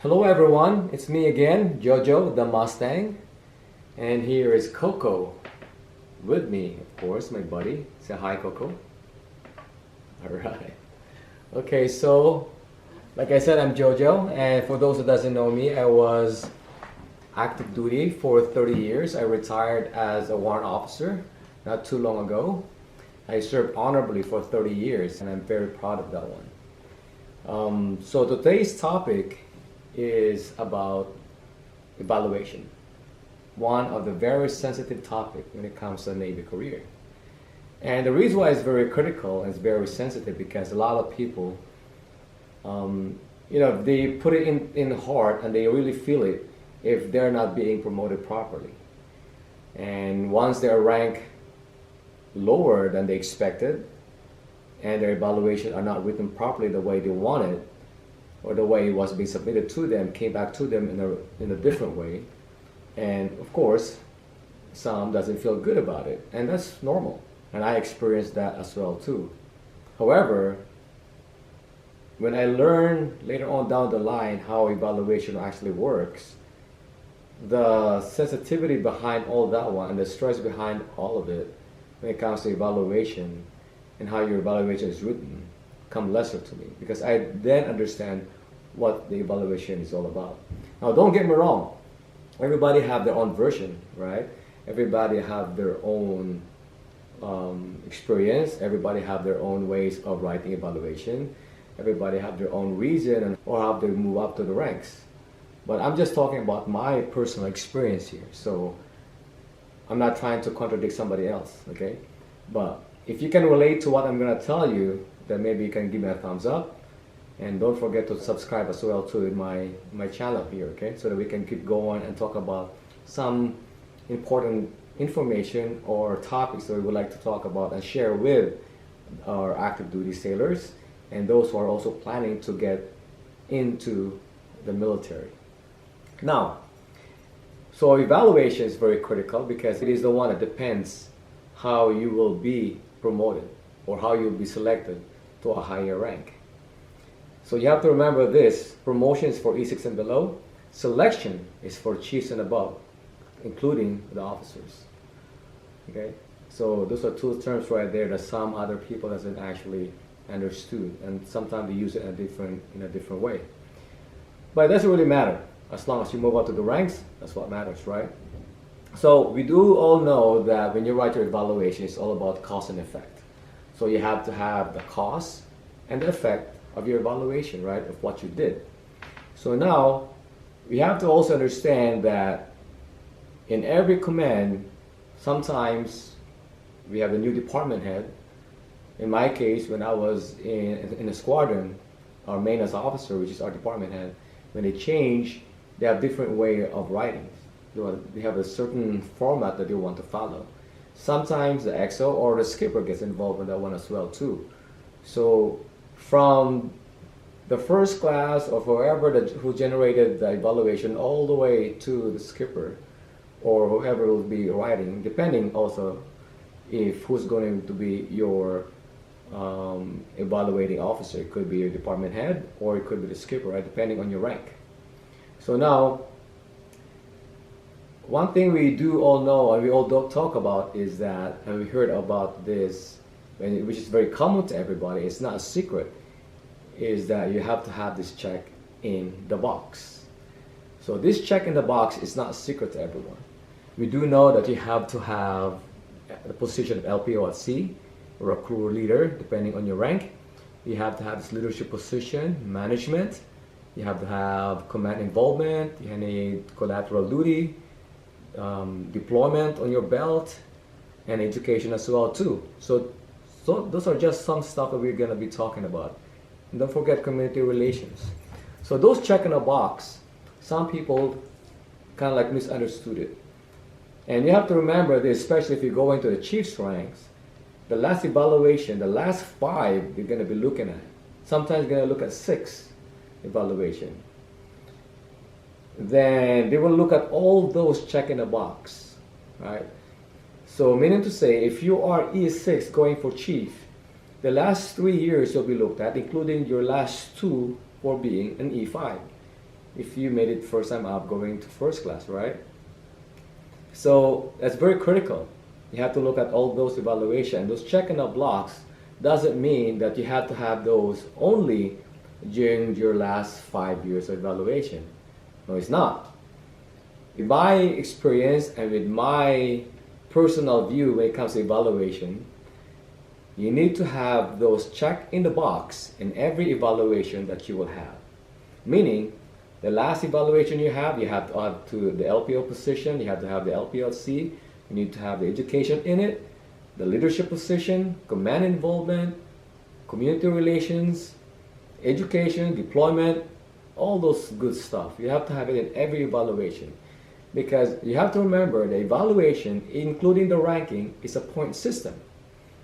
Hello everyone, it's me again, Jojo the Mustang, and here is Coco with me, of course, my buddy. Say hi, Coco. Alright. Okay, so like I said, I'm Jojo, and for those who doesn't know me, I was active duty for 30 years. I retired as a warrant officer not too long ago. I served honorably for 30 years, and I'm very proud of that one. So today's topic is about evaluation, one of the very sensitive topic when it comes to a Navy career. And the reason why it's very critical and it's very sensitive because a lot of people, they put it in heart and they really feel it if they're not being promoted properly. And once they're ranked lower than they expected and their evaluation are not written properly the way they wanted, or the way it was being submitted to them came back to them in a different way, and of course some doesn't feel good about it, and that's normal, and I experienced that as well too. However, when I learned later on down the line how evaluation actually works, the sensitivity behind all that one and the stress behind all of it when it comes to evaluation and how your evaluation is written come lesser to me, because I then understand what the evaluation is all about. Now, don't get me wrong. Everybody have their own version, right? Everybody have their own experience. Everybody have their own ways of writing evaluation. Everybody have their own reason or how they move up to the ranks. But I'm just talking about my personal experience here. So I'm not trying to contradict somebody else, okay? But if you can relate to what I'm gonna tell you, then maybe you can give me a thumbs up. And don't forget to subscribe as well to my channel here, okay? So that we can keep going and talk about some important information or topics that we would like to talk about and share with our active duty sailors and those who are also planning to get into the military. Now, so evaluation is very critical because it is the one that depends how you will be promoted or how you'll be selected to a higher rank. So you have to remember this: promotion is for E6 and below, selection is for chiefs and above, including the officers. Okay, so those are two terms right there that some other people hasn't actually understood, and sometimes they use it in a different way. But it doesn't really matter as long as you move up to the ranks. That's what matters, right? So we do all know that when you write your evaluation, it's all about cause and effect. So you have to have the cause and the effect of your evaluation, right, of what you did. So now we have to also understand that in every command, sometimes we have a new department head. In my case, when I was in a squadron, our maintenance officer, which is our department head, when they change, they have different way of writing. They have a certain format that they want to follow. Sometimes the XO or the skipper gets involved in that one as well too. So from the first class or whoever who generated the evaluation all the way to the skipper or whoever will be writing, depending also if who's going to be your evaluating officer. It could be your department head or it could be the skipper, right, depending on your rank. So now, one thing we do all know and we all don't talk about is that, and we heard about this, which is very common to everybody, it's not a secret, is that you have to have this check in the box. So this check in the box is not a secret to everyone. We do know that you have to have the position of LPO at sea or a crew leader, depending on your rank. You have to have this leadership position, management. You have to have command involvement. You need collateral duty, deployment on your belt, and education as well too. So those are just some stuff that we're going to be talking about. And don't forget community relations. So those check in a box, some people kind of like misunderstood it. And you have to remember this, especially if you go into the chief's ranks, the last evaluation, the last 5 you're going to be looking at. Sometimes you're going to look at 6 evaluation. Then they will look at all those check in the box, right? So meaning to say, if you are E6 going for chief, the last 3 years will be looked at, including your last 2 for being an E5. if you made it first time up going to first class, right? So that's very critical. You have to look at all those evaluation. Those checking the blocks doesn't mean that you have to have those only during your last 5 years of evaluation. No, it's not. In my experience and with my personal view when it comes to evaluation, you need to have those check in the box in every evaluation that you will have. Meaning, the last evaluation you have to add to the LPO position, you have to have the LPLC, you need to have the education in it, the leadership position, command involvement, community relations, education, deployment, all those good stuff. You have to have it in every evaluation. Because you have to remember the evaluation, including the ranking, is a point system.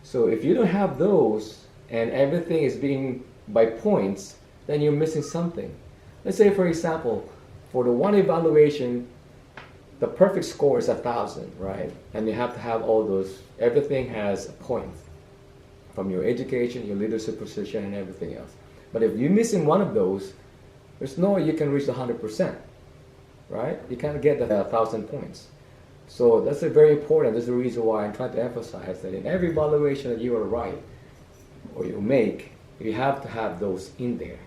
So if you don't have those and everything is being by points, then you're missing something. Let's say, for example, for the one evaluation, the perfect score is 1,000, right? And you have to have all those, everything has a point from your education, your leadership position, and everything else. But if you're missing one of those, there's no way you can reach the 100%, right? You can't get the 1,000 points. So that's a very important. That's the reason why I'm trying to emphasize that in every evaluation that you will write or you make, you have to have those in there.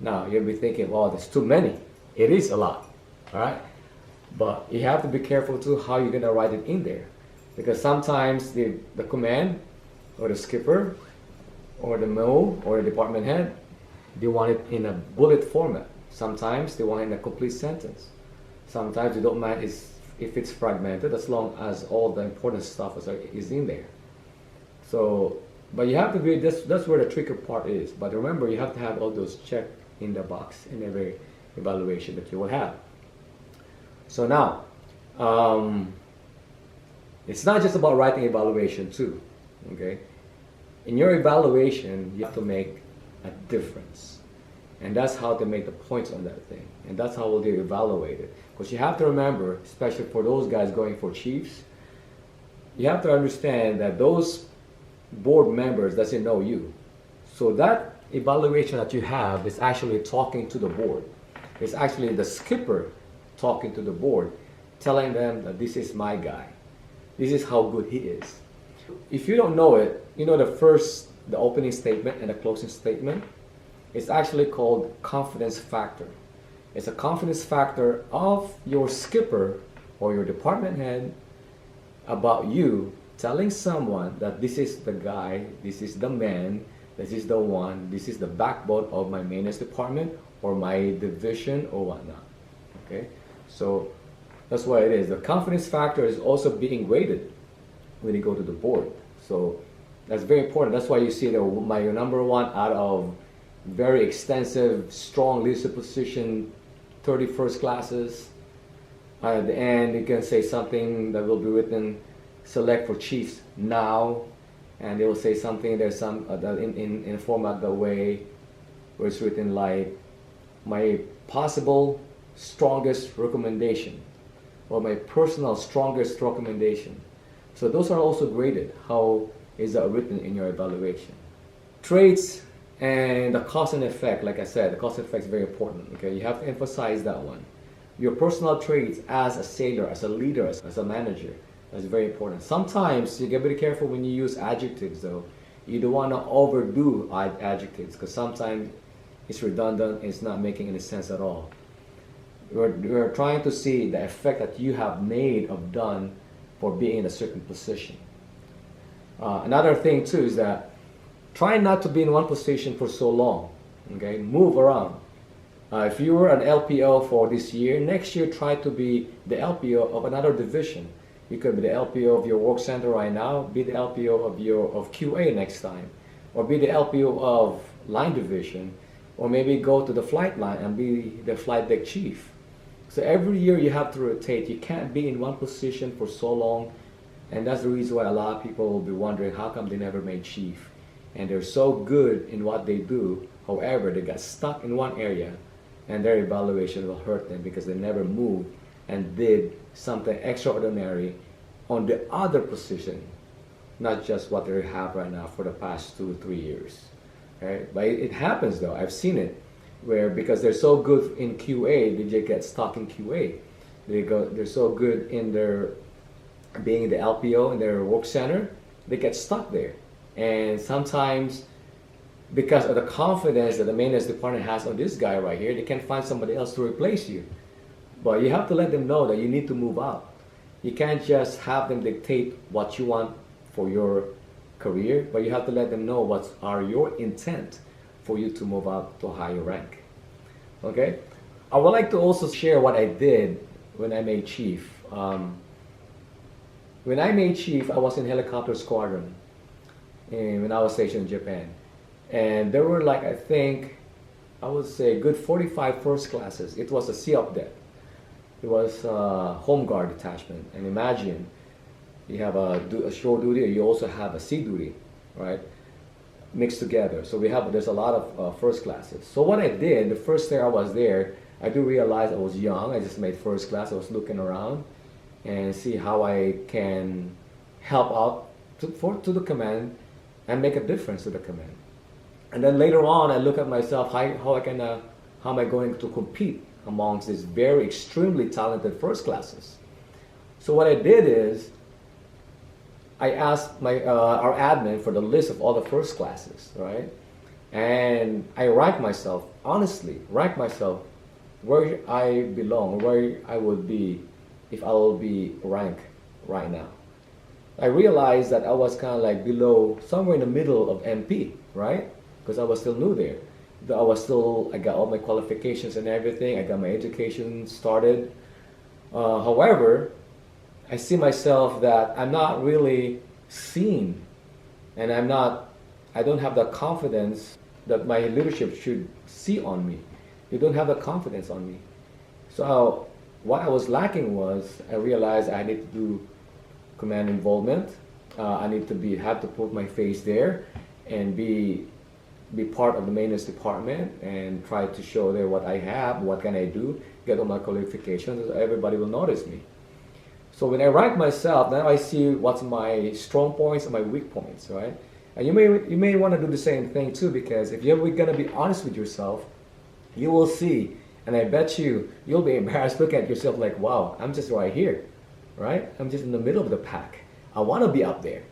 Now, you'll be thinking, well, there's too many. It is a lot, all right? But you have to be careful too how you're gonna write it in there. Because sometimes the command or the skipper or the MO or the department head, they want it in a bullet format. Sometimes they want it in a complete sentence. Sometimes they don't mind if it's fragmented as long as all the important stuff is in there. So, but you have to be, that's where the tricky part is. But remember, you have to have all those checked in the box in every evaluation that you will have. So now, it's not just about writing evaluation too, okay? In your evaluation, you have to make a difference. And that's how to make the points on that thing. And that's how we'll evaluate it. Because you have to remember, especially for those guys going for chiefs, you have to understand that those board members doesn't know you. So that evaluation that you have is actually talking to the board. It's actually the skipper talking to the board, telling them that this is my guy. This is how good he is. If you don't know it, you know the opening statement and the closing statement, it's actually called confidence factor. It's a confidence factor of your skipper or your department head about you telling someone that this is the guy, this is the man, this is the one, this is the backbone of my maintenance department or my division or whatnot. Okay? So that's what it is. The confidence factor is also being graded when you go to the board. So that's very important. That's why you see that my number one out of very extensive, strong leadership position, 31st classes. At the end, you can say something that will be written, select for chiefs now, and they will say something, there's some in a format the way where it's written like, my possible strongest recommendation, or my personal strongest recommendation. So those are also graded. How is that written in your evaluation? Traits and the cause and effect, like I said, the cause and effect is very important. Okay, you have to emphasize that one. Your personal traits as a sailor, as a leader, as a manager, that's very important. Sometimes you get very careful when you use adjectives though. You don't want to overdo adjectives because sometimes it's redundant and it's not making any sense at all. We're trying to see the effect that you have made of done for being in a certain position. Another thing too is that try not to be in one position for so long. Okay, move around. If you were an LPO for this year, next year try to be the LPO of another division. You could be the LPO of your work center right now, be the LPO of QA next time, or be the LPO of line division, or maybe go to the flight line and be the flight deck chief. So every year you have to rotate. You can't be in one position for so long, and that's the reason why a lot of people will be wondering how come they never made chief. And they're so good in what they do, however, they got stuck in one area, and their evaluation will hurt them because they never moved and did something extraordinary on the other position, not just what they have right now for the past 2 or 3 years. Right? But it happens though. I've seen it. where because they're so good in QA, they just get stuck in QA. They're so good in their being in the LPO in their work center, they get stuck there. And sometimes because of the confidence that the maintenance department has on this guy right here, they can find somebody else to replace you. But you have to let them know that you need to move up. You can't just have them dictate what you want for your career, but you have to let them know what are your intent for you to move up to a higher rank. Okay? I would like to also share what I did when I made chief. When I made chief, I was in helicopter squadron when I was stationed in Japan. And there were like, I think, I would say good 45 first classes. It was a C-up deck. It was a home guard detachment. And imagine, you have a shore duty, you also have a sea duty, right? Mixed together. So there's a lot of first classes. So what I did, the first year I was there, I do realize I was young. I just made first class. I was looking around and see how I can help out to the command and make a difference to the command. And then later on, I look at myself, how am I going to compete amongst these very extremely talented first classes? So what I did is, I asked our admin for the list of all the first classes, right? And I ranked myself, honestly, where I belong, where I would be if I will be ranked right now. I realized that I was kind of like below, somewhere in the middle of MP, right? Because I was still new there. I got all my qualifications and everything. I got my education started. However, I see myself that I'm not really seen, and I don't have the confidence that my leadership should see on me. You don't have the confidence on me. So what I was lacking was, I realized I need to do command involvement. I need to have to put my face there and be part of the maintenance department and try to show there what I have, what can I do, get all my qualifications, so everybody will notice me. So when I rank myself, now I see what's my strong points and my weak points, right? And you may want to do the same thing too, because if you're going to be honest with yourself, you will see, and I bet you'll be embarrassed looking at yourself like, wow, I'm just right here, right? I'm just in the middle of the pack. I want to be up there.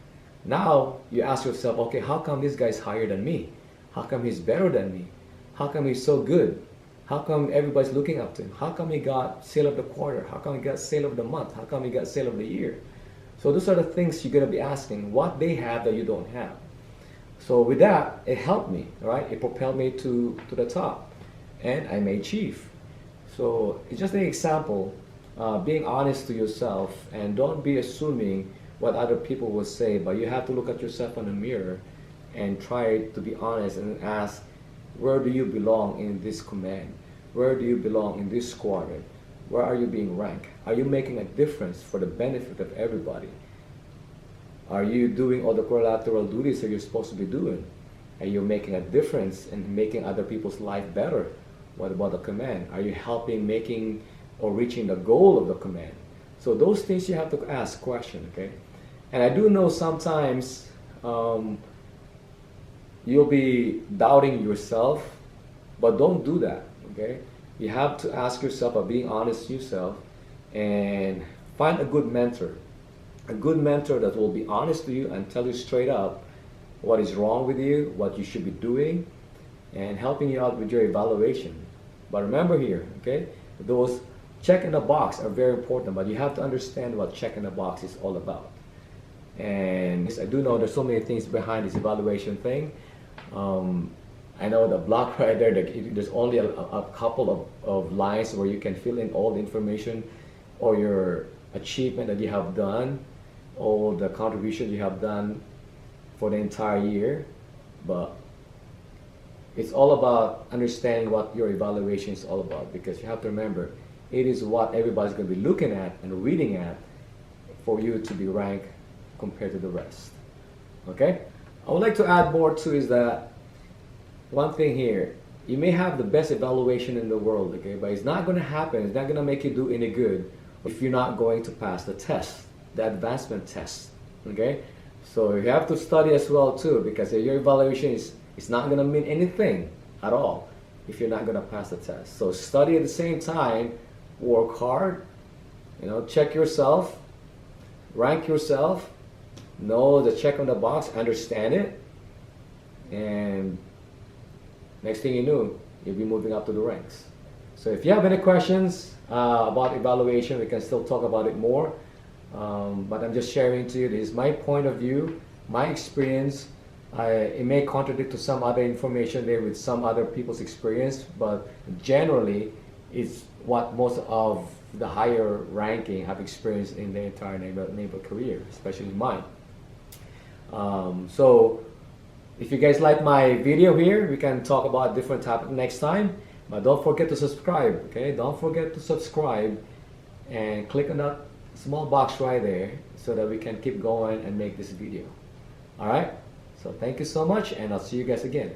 Now you ask yourself, okay, how come this guy's higher than me? How come he's better than me? How come he's so good? How come everybody's looking up to him? How come he got sale of the quarter? How come he got sale of the month? How come he got sale of the year? So those are the things you're going to be asking, what they have that you don't have. So with that, it helped me, right? It propelled me to the top. And I made chief. So it's just an example, being honest to yourself, and don't be assuming what other people will say, but you have to look at yourself in the mirror and try to be honest and ask, where do you belong in this command? Where do you belong in this squadron? Where are you being ranked? Are you making a difference for the benefit of everybody? Are you doing all the collateral duties that you're supposed to be doing? Are you making a difference in making other people's life better? What about the command? Are you helping making or reaching the goal of the command? So those things you have to ask questions, okay? And I do know sometimes you'll be doubting yourself, but don't do that, okay? You have to ask yourself by being honest to yourself and find a good mentor that will be honest to you and tell you straight up what is wrong with you, what you should be doing, and helping you out with your evaluation. But remember here, okay, those check in the box are very important, but you have to understand what check in the box is all about. And I do know there's so many things behind this evaluation thing. I know the block right there, there's only a couple of lines where you can fill in all the information or your achievement that you have done, all the contributions you have done for the entire year. But it's all about understanding what your evaluation is all about, because you have to remember, it is what everybody's going to be looking at and reading at for you to be ranked compared to the rest. Okay? I would like to add more too is that one thing here, you may have the best evaluation in the world, okay, but it's not going to happen, it's not going to make you do any good if you're not going to pass the test, the advancement test, okay? So you have to study as well too, because your evaluation is not going to mean anything at all if you're not going to pass the test. So study at the same time, work hard, check yourself, rank yourself, know the check on the box, understand it, and next thing you know, you'll be moving up to the ranks. So if you have any questions about evaluation, we can still talk about it more. But I'm just sharing to you, this is my point of view, my experience. It may contradict to some other information there with some other people's experience, but generally it's what most of the higher ranking have experienced in their entire naval career, especially mine. So if you guys like my video here, we can talk about different topic next time. But don't forget to subscribe, okay? Don't forget to subscribe and click on that small box right there so that we can keep going and make this video. All right? So thank you so much, and I'll see you guys again.